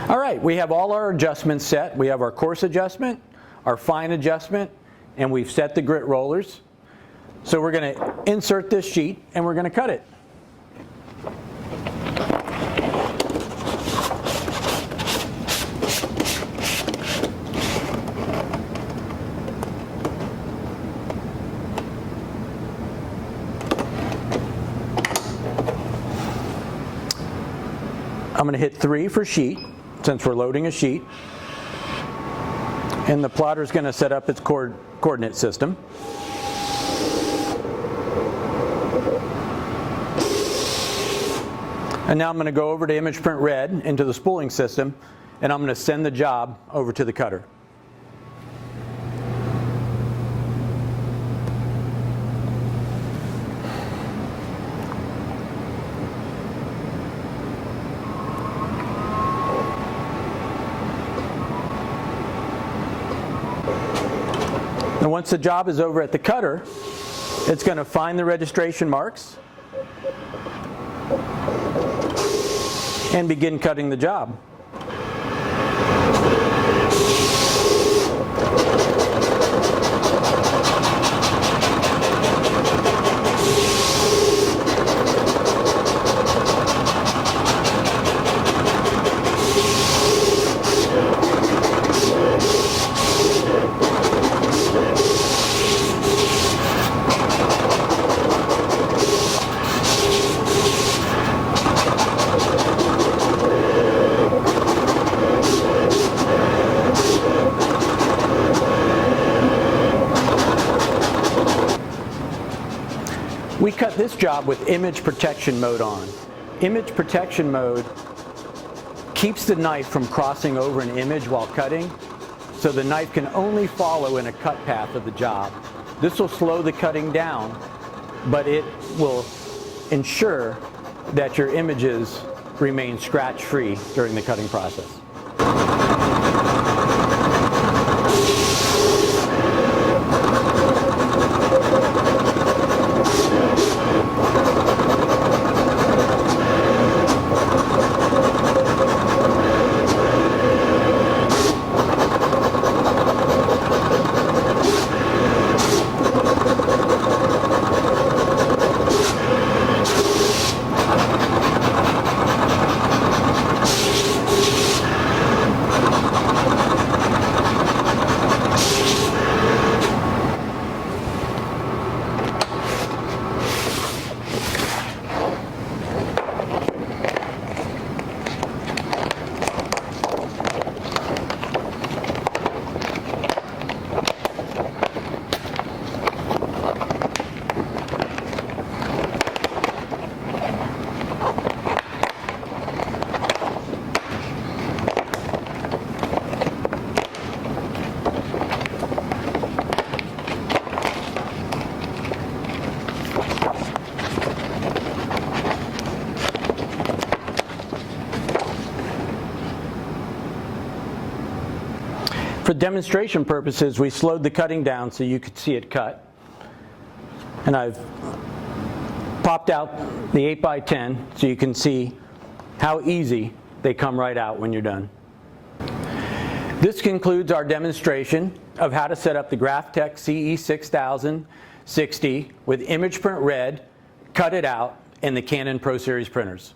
All right, we have all our adjustments set. We have our coarse adjustment, our fine adjustment, and we've set the grit rollers. So we're going to insert this sheet and we're going to cut it. I'm going to hit 3 for sheet, since we're loading a sheet. And the plotter is going to set up its coordinate system. And now I'm going to go over to image print red into the spooling system, and I'm going to send the job over to the cutter. And once the job is over at the cutter, it's going to find the registration marks and begin cutting the job. We cut this job with image protection mode on. Image protection mode keeps the knife from crossing over an image while cutting, so the knife can only follow in a cut path of the job. This will slow the cutting down, but it will ensure that your images remain scratch-free during the cutting process. For demonstration purposes, we slowed the cutting down so you could see it cut. And I've popped out the 8x10 so you can see how easy they come right out when you're done. This concludes our demonstration of how to set up the Graphtec CE6060 with image print red, cut it out, and the Canon Pro Series printers.